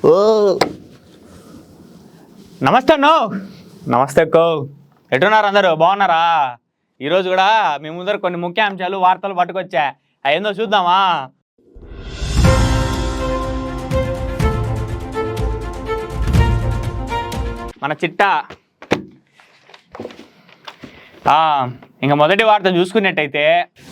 ఓ నమస్తే అన్నో. నమస్తే అక్కో. ఎట్టున్నారు అందరూ? బాగున్నారా? ఈరోజు కూడా మీ ముందర కొన్ని ముఖ్య అంశాలు వార్తలు పట్టుకొచ్చా. అయ్యిందో చూద్దామా? మన చిట్టా ఇంకా మొదటి వార్త చూసుకున్నట్టయితే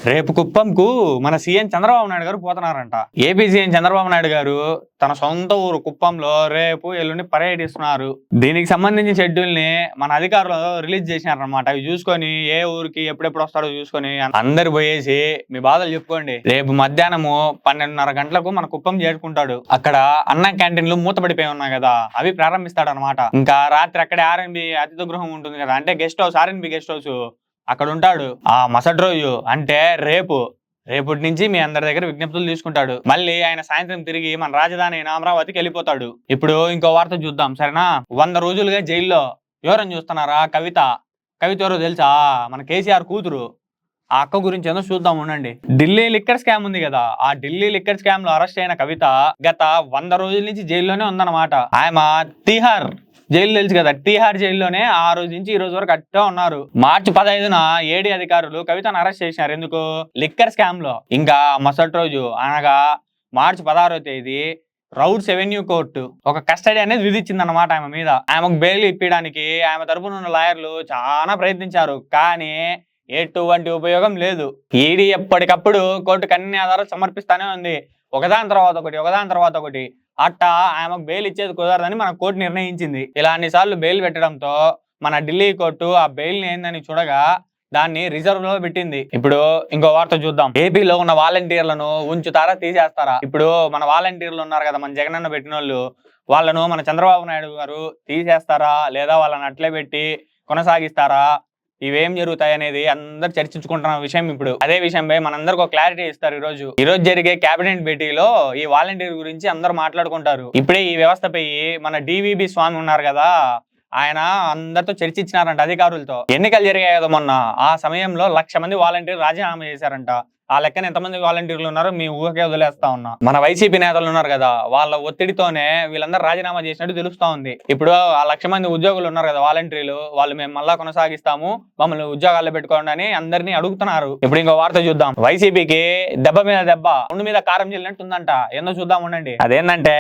రేపు కుప్పంకు మన సీఎం చంద్రబాబు నాయుడు గారు పోతున్నారంట. ఏపీ సీఎం చంద్రబాబు నాయుడు గారు తన సొంత ఊరు కుప్పంలో రేపు ఎల్లుండి పర్యటిస్తున్నారు. దీనికి సంబంధించిన షెడ్యూల్ ని మన అధికారులు రిలీజ్ చేసినారనమాట. అవి చూసుకొని ఏ ఊరికి ఎప్పుడెప్పుడు వస్తాడో చూసుకొని అందరు పోయేసి మీ బాధలు చెప్పుకోండి. రేపు మధ్యాహ్నము 12:30 గంటలకు మన కుప్పం చేరుకుంటాడు. అక్కడ అన్న క్యాంటీన్లు మూతపడిపోయి ఉన్నాయి కదా, అవి ప్రారంభిస్తాడు అనమాట. ఇంకా రాత్రి అక్కడే ఆర్ఎన్బి అతిథి గృహం ఉంటుంది కదా, అంటే guest house, R&B guest house, అక్కడ ఉంటాడు. ఆ మసటి రోజు అంటే రేపటి నుంచి మీ అందరి దగ్గర విజ్ఞప్తులు తీసుకుంటాడు. మళ్ళీ ఆయన సాయంత్రం తిరిగి మన రాజధాని అయిన అమరావతికి వెళ్ళిపోతాడు. ఇప్పుడు ఇంకో వార్త చూద్దాం, సరేనా? 100 రోజులుగా జైల్లో ఎవరని చూస్తున్నారా? కవిత ఎవరో తెలుసా? మన కేసీఆర్ కూతురు. ఆ అక్క గురించి ఏదో చూద్దాం, ఉండండి. ఢిల్లీ లిక్కర్ స్కామ్ ఉంది కదా, ఆ ఢిల్లీ లిక్కర్ స్కామ్ లో అరెస్ట్ అయిన కవిత గత 100 రోజుల నుంచి జైల్లోనే ఉందన్నమాట. ఆమె తిహార్ జైలు తెలుసు కదా, తిహార్ జైల్లోనే ఆ రోజు నుంచి ఈ రోజు వరకు అట్టే ఉన్నారు. మార్చి 15న ఏడీ అధికారులు కవితను అరెస్ట్ చేసినారు. ఎందుకు? లిక్కర్ స్కామ్ లో. ఇంకా మరుసటి రోజు అనగా మార్చి 16వ తేదీ రౌడ్స్ ఎవెన్యూ కోర్టు ఒక కస్టడీ అనేది విధించింది అన్నమాట ఆమె మీద. ఆమెకు బెయిల్ ఇప్పించడానికి ఆమె తరపున ఉన్న లాయర్లు చాలా ప్రయత్నించారు, కానీ ఎటువంటి ఉపయోగం లేదు. ఈడీ ఎప్పటికప్పుడు కోర్టుకు అన్ని ఆధారాలు సమర్పిస్తానే ఉంది, ఒకదాని తర్వాత ఒకటి. అట్టా ఆమెకు బెయిల్ ఇచ్చేది కుదరదని మన కోర్టు నిర్ణయించింది. ఇలా అన్నిసార్లు బెయిల్ పెట్టడంతో మన ఢిల్లీ కోర్టు ఆ బెయిల్ ని ఏందని చూడగా దాన్ని రిజర్వ్ లో పెట్టింది. ఇప్పుడు ఇంకో వార్త చూద్దాం. ఏపీలో ఉన్న వాలంటీర్లను ఉంచుతారా, తీసేస్తారా? ఇప్పుడు మన వాలంటీర్లు ఉన్నారు కదా, మన జగనన్న పెట్టిన వాళ్ళను మన చంద్రబాబు నాయుడు గారు తీసేస్తారా, లేదా వాళ్ళని అట్లే పెట్టి కొనసాగిస్తారా? ఇవేం జరుగుతాయి అనేది అందరు చర్చించుకుంటున్న విషయం. ఇప్పుడు అదే విషయంపై మనందరికి ఒక క్లారిటీ ఇస్తారు. ఈ రోజు జరిగే కేబినెట్ భేటీలో ఈ వాలంటీర్ గురించి అందరూ మాట్లాడుకుంటారు. ఇప్పుడే ఈ వ్యవస్థపై మన డివిబి స్వామి ఉన్నారు కదా, ఆయన అందరితో చర్చించినారంట, అధికారులతో. ఎన్నికలు జరిగాయి కదా మొన్న, ఆ సమయంలో 1,00,000 మంది వాలంటీర్లు రాజీనామా చేశారంట. ఆ లెక్కన ఎంతమంది వాలంటీర్లు ఉన్నారో మీ ఊహకే వదిలేస్తా ఉన్నా. మన వైసీపీ నేతలు ఉన్నారు కదా, వాళ్ళ ఒత్తిడితోనే వీళ్ళందరూ రాజీనామా చేసినట్టు తెలుస్తా ఉంది. ఇప్పుడు ఆ 1,00,000 మంది ఉద్యోగులు ఉన్నారు కదా, వాలంటీర్లు, వాళ్ళు మేము మళ్ళా కొనసాగిస్తాము, మమ్మల్ని ఉద్యోగాల్లో పెట్టుకోండి అని అందరినీ అడుగుతున్నారు. ఇప్పుడు ఇంకో వార్త చూద్దాం. వైసీపీకి దెబ్బ మీద దెబ్బ, ఉండి మీద కారం చెల్లినట్టు ఉందంట. ఏందో చూద్దాం, ఉండండి. అదేంటంటే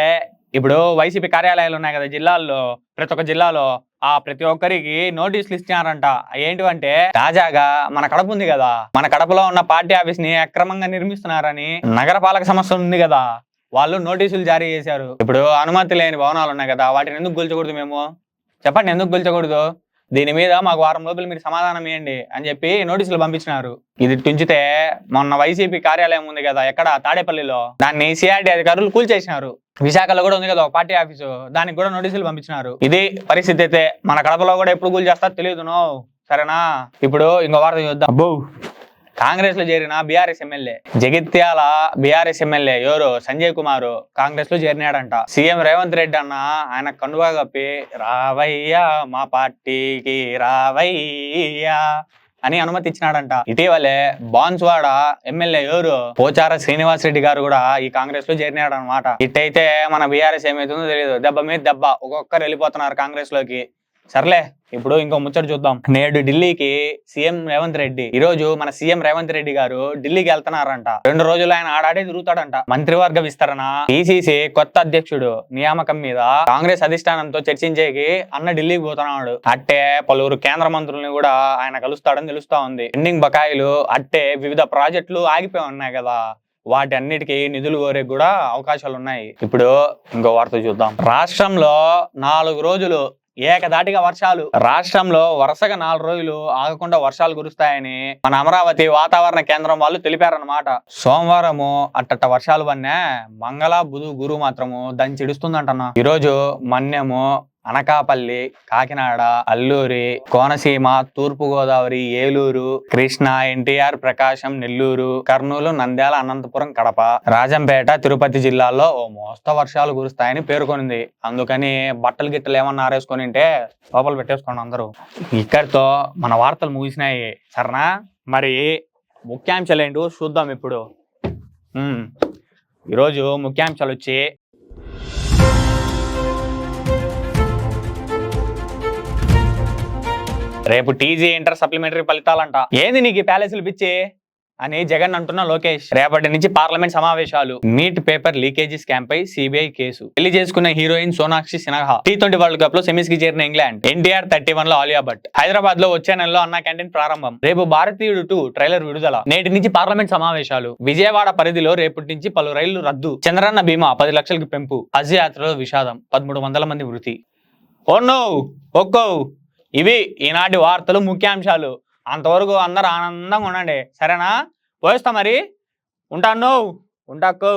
ఇప్పుడు వైసీపీ కార్యాలయాలు ఉన్నాయి కదా జిల్లాల్లో, ప్రతి ఒక్క జిల్లాలో ప్రతి ఒక్కరికి నోటీసులు ఇచ్చినారంట. ఏంటివంటే తాజాగా మన కడప ఉంది కదా, మన కడపలో ఉన్న పార్టీ ఆఫీస్ ని అక్రమంగా నిర్మిస్తున్నారని నగరపాలక సంస్థ ఉంది కదా, వాళ్ళు నోటీసులు జారీ చేశారు. ఇప్పుడు అనుమతి లేని భవనాలు ఉన్నాయి కదా, వాటిని ఎందుకు కూల్చకూడదు? మేము చెప్పండి, ఎందుకు కూల్చకూడదు? దీని మీద మాకు వారం రోజులు మీరు సమాధానం ఇవ్వండి అని చెప్పి నోటీసులు పంపించినారు. ఇది తుంచితే మొన్న వైసీపీ కార్యాలయం ఉంది కదా, ఎక్కడ? తాడేపల్లిలో, దాన్ని సిఆర్డీ అధికారులు కూల్చేసినారు. విశాఖలో కూడా ఉంది కదా ఒక పార్టీ ఆఫీసు, దానికి కూడా నోటీసులు పంపించినారు. ఇది పరిస్థితి. అయితే మన కడపలో కూడా ఎప్పుడు కూల్ చేస్తారో తెలియదు, సరేనా? ఇప్పుడు ఇంకో వార్త చూద్దాం. అబ్బో, కాంగ్రెస్ లో చేరిన BRS MLA, Jagtial BRS MLA ఎవరు? సంజయ్ కుమార్ కాంగ్రెస్ లో చేరినాడంట. సీఎం రేవంత్ రెడ్డి అన్న ఆయన కండువా కప్పి రావయ్యా మా పార్టీకి రావయ్యా అని అనుమతి ఇచ్చినాడంట. ఇటీవలే బాన్స్వాడ ఎమ్మెల్యే ఎవరు? పోచార శ్రీనివాస్ రెడ్డి గారు కూడా ఈ కాంగ్రెస్ లో చేరినాడు అనమాట. ఇట్టయితే మన బీఆర్ఎస్ ఏమైతుందో తెలియదు, దెబ్బ మీద దెబ్బ, ఒక్కొక్కరు వెళ్ళిపోతున్నారు కాంగ్రెస్ లోకి. సర్లే, ఇప్పుడు ఇంకో ముచ్చట చూద్దాం. నేడు ఢిల్లీకి సీఎం రేవంత్ రెడ్డి, ఈ రోజు మన సీఎం రేవంత్ రెడ్డి గారు ఢిల్లీకి వెళ్తున్నారంట. 2 రోజులు ఆయన ఆడాడే తిరుగుతాడంట. మంత్రివర్గ విస్తరణ, పిసిసి కొత్త అధ్యక్షుడు నియామకం మీద కాంగ్రెస్ అధిష్టానంతో చర్చించేకి అన్న ఢిల్లీకి పోతున్నాడు. అట్టే పలువురు కేంద్ర మంత్రుల్ని కూడా ఆయన కలుస్తాడని తెలుస్తా ఉంది. పెండింగ్ బకాయిలు, అట్టే వివిధ ప్రాజెక్టులు ఆగిపోయి ఉన్నాయి కదా, వాటి అన్నిటికీ నిధులు కోరే కూడా అవకాశాలు ఉన్నాయి. ఇప్పుడు ఇంకో వార్త చూద్దాం. రాష్ట్రంలో 4 రోజులు ఏకదాటిగా వర్షాలు. రాష్ట్రంలో వరుసగా 4 రోజులు ఆగకుండా వర్షాలు కురుస్తాయని మన అమరావతి వాతావరణ కేంద్రం వాళ్ళు తెలిపారనమాట. సోమవారము అట్టట్ట వర్షాలు పడినా, మంగళ బుధ గురు మాత్రము దంచిడుస్తుందంటన్నా. ఈరోజు మన్యము, అనకాపల్లి, కాకినాడ, అల్లూరి, కోనసీమ, తూర్పు గోదావరి, ఏలూరు, కృష్ణా, ఎన్టీఆర్, ప్రకాశం, నెల్లూరు, కర్నూలు, నంద్యాల, అనంతపురం, కడప, రాజంపేట, తిరుపతి జిల్లాల్లో ఓ మోస్త వర్షాలు కురుస్తాయని పేర్కొనింది. అందుకని బట్టలు గిట్టలు ఏమన్నా ఆరేసుకొని ఉంటే లోపల పెట్టేసుకోండి అందరూ. ఇక్కడితో మన వార్తలు ముగిసినాయి, సరేనా? మరి ముఖ్యాంశాలు ఏంటో చూద్దాం ఇప్పుడు. ఈరోజు ముఖ్యాంశాలు వచ్చి రేపు టీజీ ఇంటర్ సప్లిమెంటరీ ఫలితాలంట. ఏంది నీకు ఈ ప్యాలెస్లు పిచ్చి అని జగన్ అంటున్న లోకేష్. రేపటి నుంచి పార్లమెంట్ సమావేశాలు. నీట్ పేపర్ లీకేజీ స్కామ్ పై సిబిఐ కేసు. పెళ్లి చేసుకున్న heroine Sonakshi Sinha. T20 world cup లో సెమీస్ కి చేరిన ఇంగ్లాండ్. NTR 31 లో ఆలియా భట్. హైదరాబాద్ లో వచ్చే నెలలో అన్నా క్యాంటీన్ ప్రారంభం. రేపు భారతీయుడు 2 ట్రైలర్ విడుదల. నేటి నుంచి పార్లమెంట్ సమావేశాలు. విజయవాడ పరిధిలో రేపటి నుంచి పలు రైళ్లు రద్దు. చంద్రన్న బీమా 10 లక్షలకు పెంపు. హజ్ యాత్రలో విషాదం. 1300 మంది మృతి. ఓన్నో ఒక్కో ఇవి ఈనాటి వార్తలు ముఖ్యాంశాలు. అంతవరకు అందరు ఆనందంగా ఉండండి, సరేనా? పోయిస్తా మరి, ఉంటాను, ఉంటాకో.